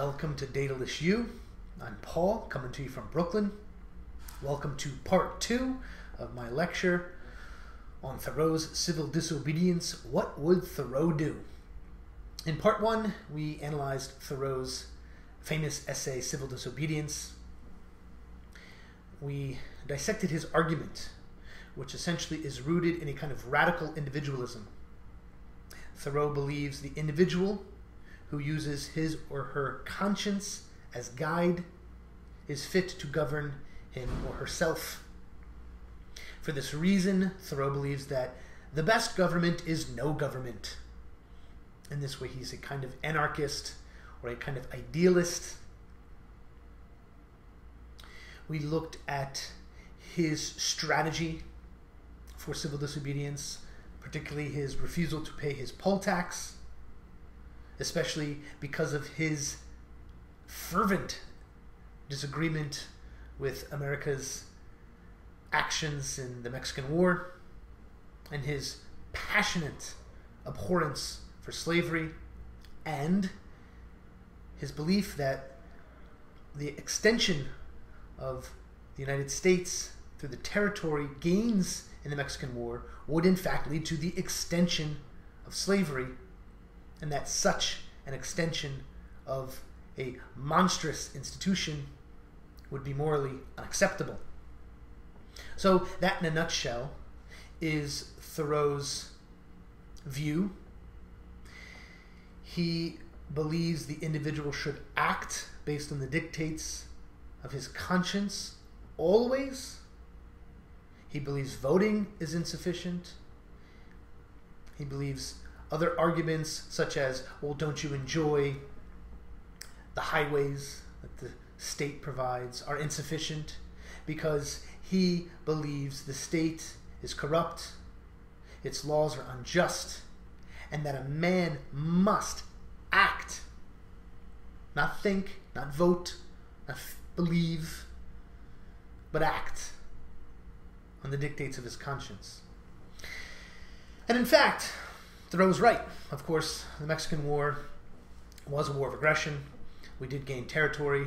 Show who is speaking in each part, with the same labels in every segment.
Speaker 1: Welcome to Dataless You. I'm Paul, coming to you from Brooklyn. Welcome to part 2 of my lecture on Thoreau's Civil Disobedience. What would Thoreau do? In part 1, we analyzed Thoreau's famous essay, Civil Disobedience. We dissected his argument, which essentially is rooted in a kind of radical individualism. Thoreau believes the individual who uses his or her conscience as guide is fit to govern him or herself. For this reason, Thoreau believes that the best government is no government. In this way, he's a kind of anarchist or a kind of idealist. We looked at his strategy for civil disobedience, particularly his refusal to pay his poll tax, especially because of his fervent disagreement with America's actions in the Mexican War, and his passionate abhorrence for slavery, and his belief that the extension of the United States through the territory gains in the Mexican War would in fact lead to the extension of slavery, and that such an extension of a monstrous institution would be morally unacceptable. So that, in a nutshell, is Thoreau's view. He believes the individual should act based on the dictates of his conscience always. He believes voting is insufficient. He believes other arguments such as, well, don't you enjoy the highways that the state provides are insufficient, because he believes the state is corrupt, its laws are unjust, and that a man must act, not think, not vote, not believe, but act on the dictates of his conscience. And in fact, Thoreau was right. Of course, the Mexican War was a war of aggression. We did gain territory.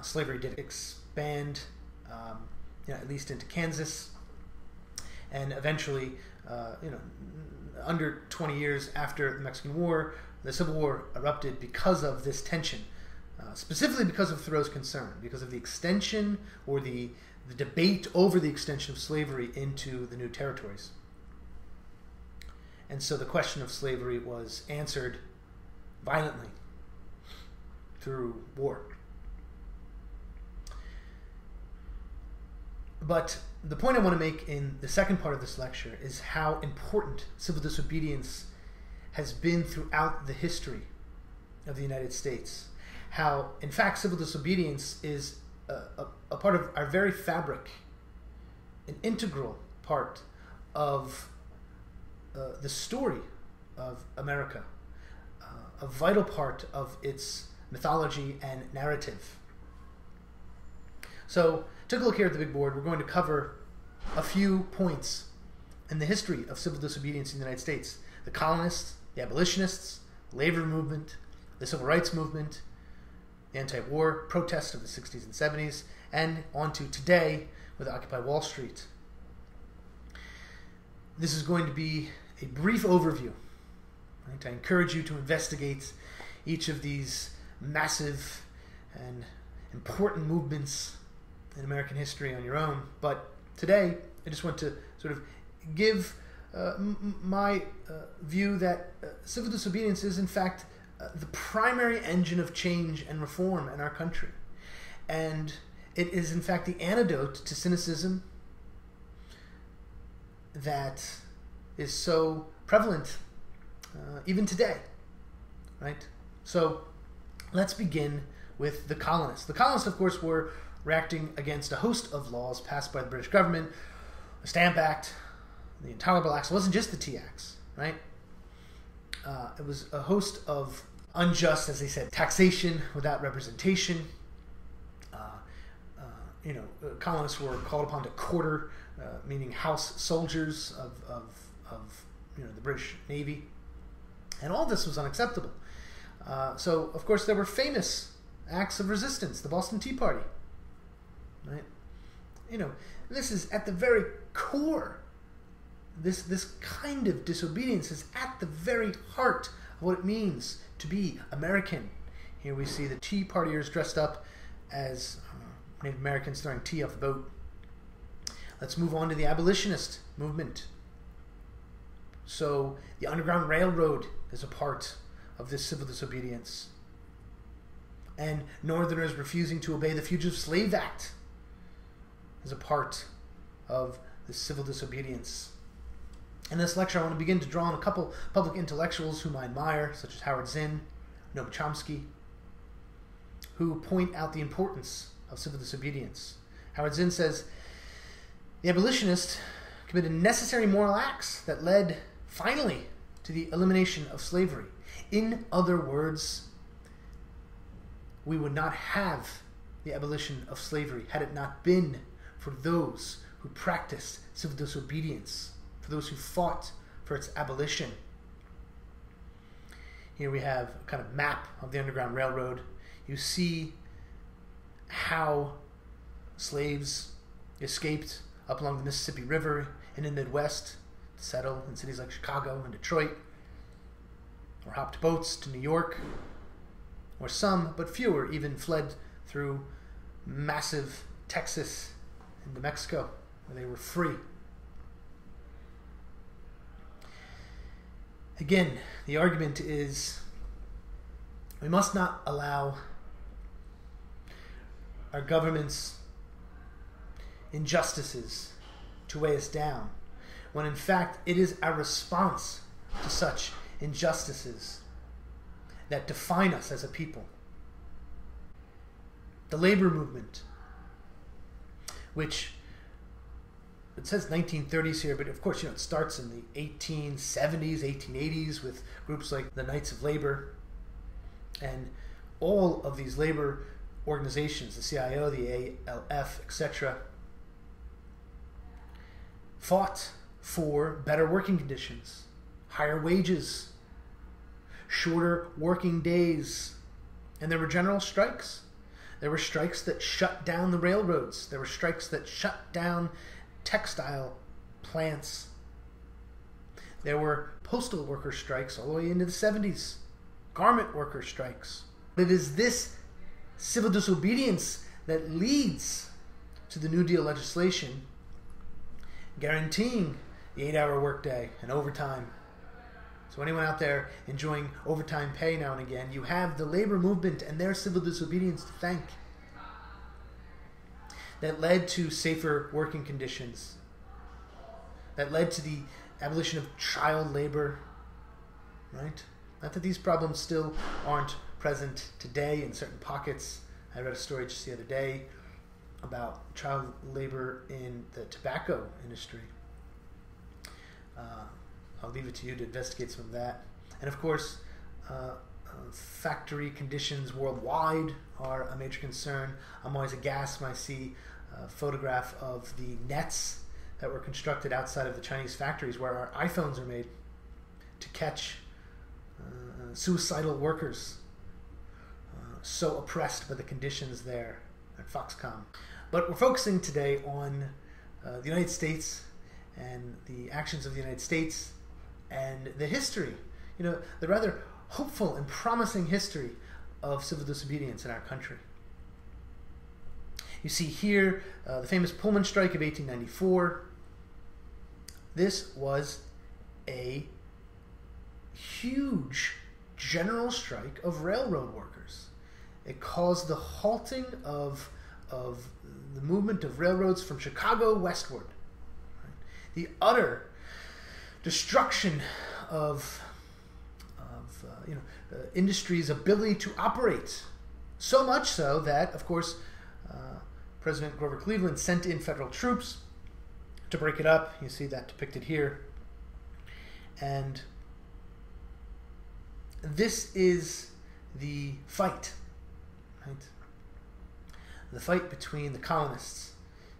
Speaker 1: Slavery did expand, at least into Kansas. And eventually, under 20 years after the Mexican War, the Civil War erupted because of this tension, specifically because of Thoreau's concern, because of the extension or the debate over the extension of slavery into the new territories. And so the question of slavery was answered violently through war. But the point I want to make in the second part of this lecture is how important civil disobedience has been throughout the history of the United States. How, in fact, civil disobedience is a part of our very fabric, an integral part of the story of America, a vital part of its mythology and narrative. So, take a look here at the big board. We're going to cover a few points in the history of civil disobedience in the United States. The Colonists, the Abolitionists, the labor movement, the Civil Rights Movement, the anti-war protests of the 60s and 70s, and on to today with Occupy Wall Street. This is going to be a brief overview. Right? I encourage you to investigate each of these massive and important movements in American history on your own. But today, I just want to sort of give my view that civil disobedience is, in fact, the primary engine of change and reform in our country. And it is, in fact, the antidote to cynicism that is so prevalent even today, right? So let's begin with the colonists. The colonists, of course, were reacting against a host of laws passed by the British government, the Stamp Act, the Intolerable Acts. It wasn't just the Tea Acts, right? It was a host of unjust, as they said, taxation without representation. Colonists were called upon to quarter, meaning house soldiers of the British Navy. And all this was unacceptable. So, of course, there were famous acts of resistance, the Boston Tea Party. Right? This is at the very core. This kind of disobedience is at the very heart of what it means to be American. Here we see the Tea Partiers dressed up as Native Americans throwing tea off the boat. Let's move on to the abolitionist movement. So the Underground Railroad is a part of this civil disobedience. And Northerners refusing to obey the Fugitive Slave Act is a part of this civil disobedience. In this lecture, I want to begin to draw on a couple public intellectuals whom I admire, such as Howard Zinn, Noam Chomsky, who point out the importance of civil disobedience. Howard Zinn says, the abolitionists committed necessary moral acts that led, finally, to the elimination of slavery. In other words, we would not have the abolition of slavery had it not been for those who practiced civil disobedience, for those who fought for its abolition. Here we have a kind of map of the Underground Railroad. You see how slaves escaped up along the Mississippi River in the Midwest to settle in cities like Chicago and Detroit, or hopped boats to New York, or some, but fewer, even fled through massive Texas into Mexico, where they were free. Again, the argument is we must not allow our government's injustices to weigh us down, when in fact it is our response to such injustices that define us as a people. The labor movement, which it says 1930s here, but of course, it starts in the 1870s, 1880s with groups like the Knights of Labor, and all of these labor organizations, the CIO, the ALF, etc., fought for better working conditions, higher wages, shorter working days, and there were general strikes. There were strikes that shut down the railroads. There were strikes that shut down textile plants. There were postal worker strikes all the way into the 70s, garment worker strikes. It is this civil disobedience that leads to the New Deal legislation guaranteeing the 8-hour workday and overtime. So anyone out there enjoying overtime pay now and again, you have the labor movement and their civil disobedience to thank. That led to safer working conditions. That led to the abolition of child labor. Right? Not that these problems still aren't present today in certain pockets. I read a story just the other day about child labor in the tobacco industry. I'll leave it to you to investigate some of that. And of course, factory conditions worldwide are a major concern. I'm always aghast when I see a photograph of the nets that were constructed outside of the Chinese factories where our iPhones are made to catch suicidal workers so oppressed by the conditions there at Foxconn. But we're focusing today on the United States and the actions of the United States and the history, the rather hopeful and promising history of civil disobedience in our country. You see here the famous Pullman strike of 1894. This was a huge general strike of railroad workers. It caused the halting of the movement of railroads from Chicago westward. Right? The utter destruction of industry's ability to operate. So much so that, of course, President Grover Cleveland sent in federal troops to break it up. You see that depicted here. And this is the fight, right? The fight between the colonists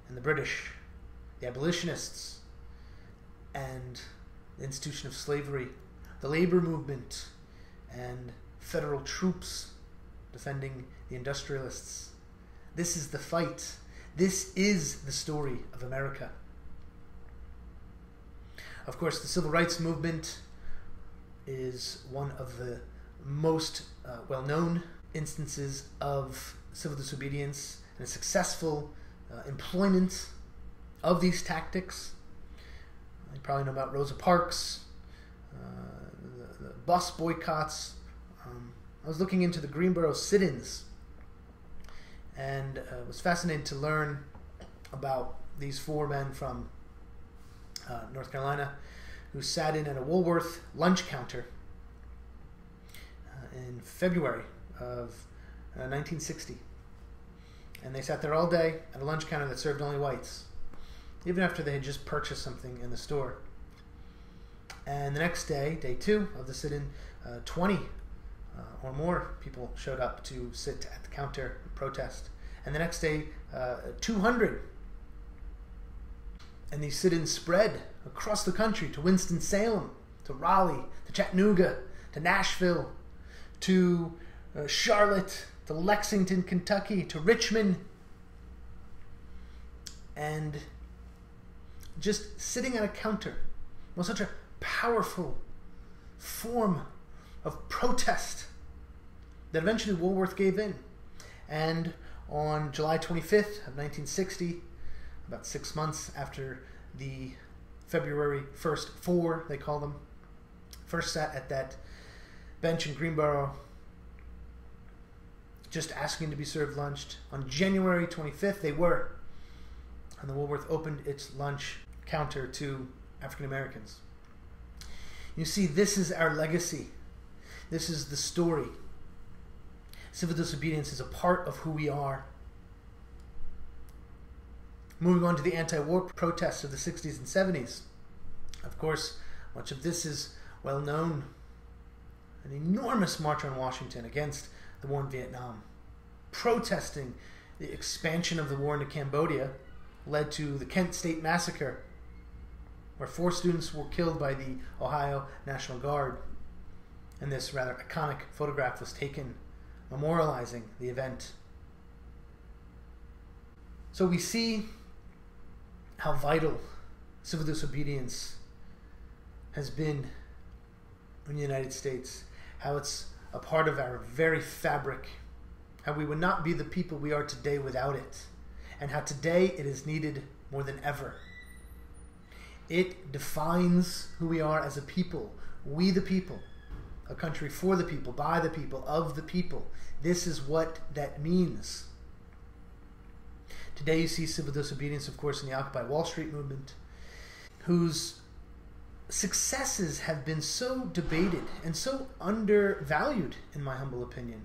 Speaker 1: and the British, the abolitionists, and the institution of slavery, the labor movement, and federal troops defending the industrialists. This is the fight. This is the story of America. Of course, the Civil Rights Movement is one of the most well-known instances of civil disobedience and a successful employment of these tactics. You probably know about Rosa Parks, the bus boycotts. I was looking into the Greenboro sit-ins and was fascinated to learn about these four men from North Carolina who sat in at a Woolworth lunch counter in February of 1960. And they sat there all day at a lunch counter that served only whites, even after they had just purchased something in the store. And the next day, day two of the sit-in, 20 or more people showed up to sit at the counter and protest. And the next day, 200. And these sit-ins spread across the country to Winston-Salem, to Raleigh, to Chattanooga, to Nashville, to Charlotte, to Lexington, Kentucky, to Richmond. And just sitting at a counter was such a powerful form of protest that eventually Woolworth gave in. And on July 25th of 1960, about 6 months after the February 1st four, they call them, first sat at that bench in Greenboro just asking to be served lunch, on January 25th they were. And the Woolworth opened its lunch counter to African Americans. You see, this is our legacy. This is the story. Civil disobedience is a part of who we are. Moving on to the anti-war protests of the 60s and 70s. Of course, much of this is well known. An enormous march on Washington against the war in Vietnam, protesting the expansion of the war into Cambodia, led to the Kent State Massacre, where 4 students were killed by the Ohio National Guard. And this rather iconic photograph was taken memorializing the event. So we see how vital civil disobedience has been in the United States, how it's a part of our very fabric, how we would not be the people we are today without it, and how today it is needed more than ever. It defines who we are as a people, we the people, a country for the people, by the people, of the people. This is what that means. Today you see civil disobedience, of course, in the Occupy Wall Street movement, whose successes have been so debated and so undervalued, in my humble opinion.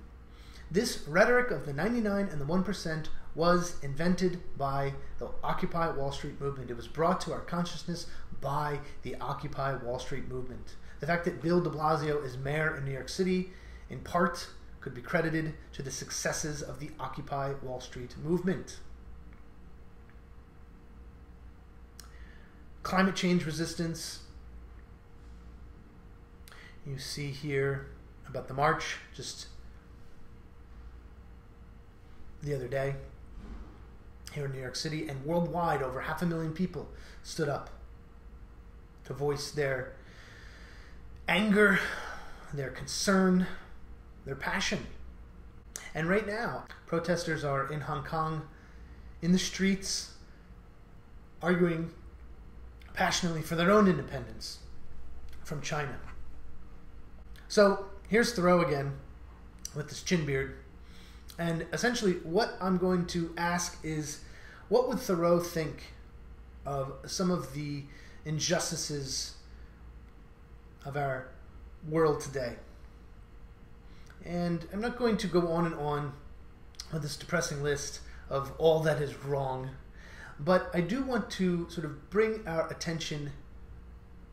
Speaker 1: This rhetoric of the 99 and the 1% was invented by the Occupy Wall Street movement. It was brought to our consciousness by the Occupy Wall Street movement. The fact that Bill de Blasio is mayor in New York City, in part, could be credited to the successes of the Occupy Wall Street movement. Climate change resistance. You see here about the march just the other day here in New York City, and worldwide over 500,000 people stood up to voice their anger, their concern, their passion. And right now, protesters are in Hong Kong, in the streets, arguing passionately for their own independence from China. So here's Thoreau again with this chin beard. And essentially what I'm going to ask is, what would Thoreau think of some of the injustices of our world today? And I'm not going to go on with this depressing list of all that is wrong, but I do want to sort of bring our attention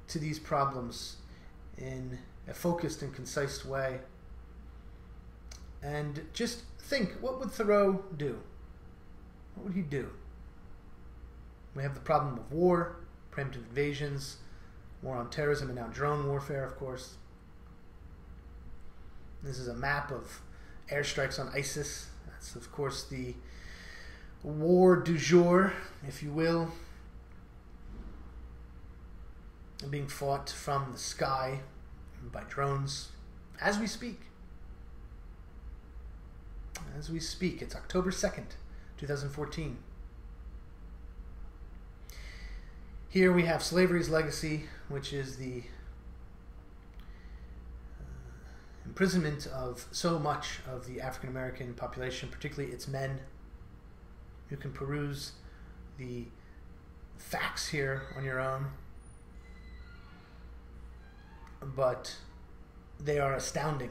Speaker 1: to these problems in a focused and concise way. And just think, what would Thoreau do? What would he do? We have the problem of war, preemptive invasions, war on terrorism, and now drone warfare, of course. This is a map of airstrikes on ISIS. That's, of course, the war du jour, if you will, being fought from the sky by drones as we speak. As we speak. It's October 2nd, 2014. Here we have slavery's legacy, which is the imprisonment of so much of the African American population, particularly its men. You can peruse the facts here on your own, but they are astounding.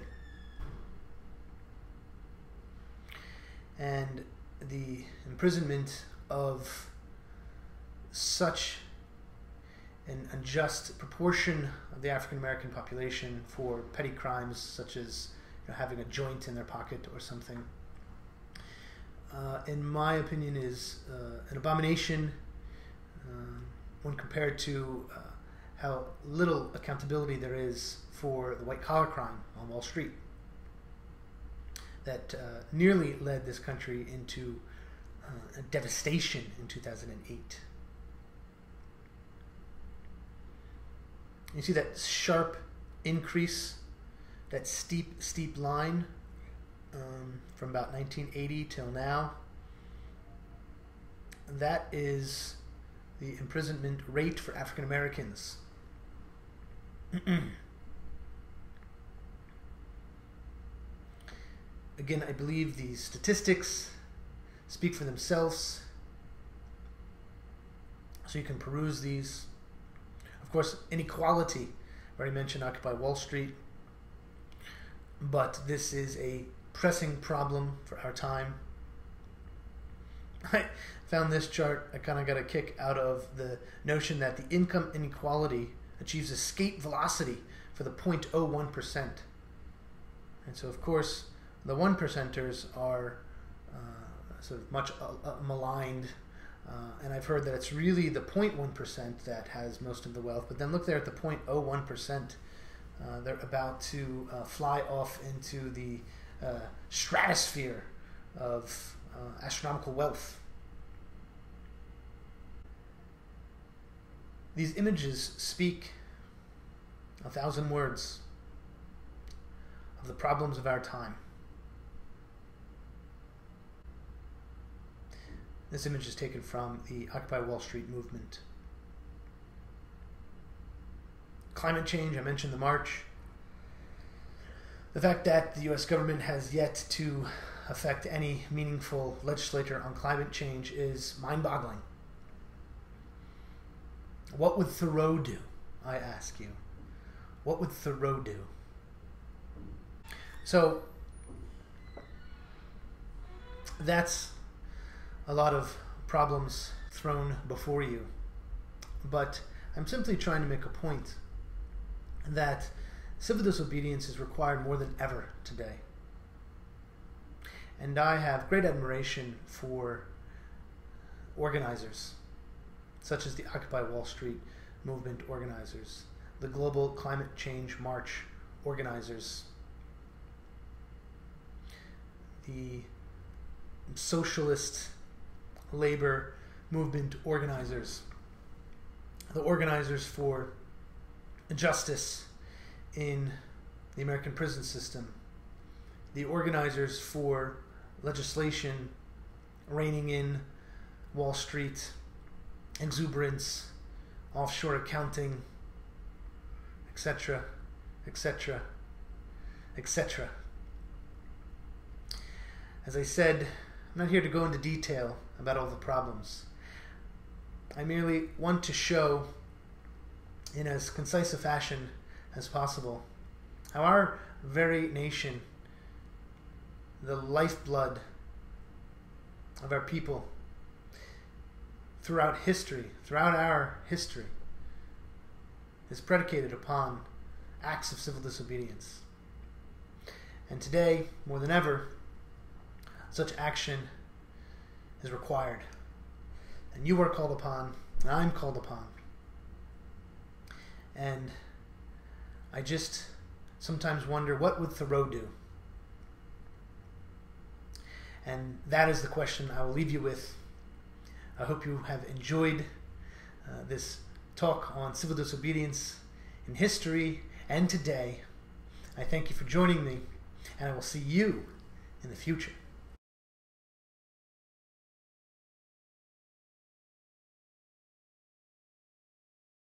Speaker 1: And the imprisonment of such an unjust proportion of the African American population for petty crimes such as having a joint in their pocket or something, in my opinion, is an abomination when compared to how little accountability there is for the white-collar crime on Wall Street that nearly led this country into a devastation in 2008. You see that sharp increase, that steep line from about 1980 till now. That is the imprisonment rate for African Americans. Again, I believe these statistics speak for themselves, so you can peruse these. Of course, inequality, I already mentioned Occupy Wall Street, but this is a pressing problem for our time. I found this chart, I kind of got a kick out of the notion that the income inequality achieves escape velocity for the 0.01%. And so, of course, the 1%ers are sort of much maligned, and I've heard that it's really the 0.1% that has most of the wealth. But then look there at the 0.01%. They're about to fly off into the stratosphere of astronomical wealth. These images speak 1,000 words of the problems of our time. This image is taken from the Occupy Wall Street movement. Climate change, I mentioned the march. The fact that the U.S. government has yet to affect any meaningful legislature on climate change is mind-boggling. What would Thoreau do, I ask you? What would Thoreau do? So, that's a lot of problems thrown before you. But I'm simply trying to make a point that civil disobedience is required more than ever today. And I have great admiration for organizers, such as the Occupy Wall Street movement organizers, the Global Climate Change March organizers, the socialist labor movement organizers, the organizers for justice in the American prison system, the organizers for legislation reining in Wall Street exuberance, offshore accounting, etc., etc., etc. As I said, I'm not here to go into detail about all the problems. I merely want to show in as concise a fashion as possible how our very nation, the lifeblood of our people, throughout our history, is predicated upon acts of civil disobedience. And today, more than ever, such action is required. And you are called upon, and I'm called upon. And I just sometimes wonder, what would Thoreau do? And that is the question I will leave you with. I hope you have enjoyed this talk on civil disobedience in history and today. I thank you for joining me, and I will see you in the future.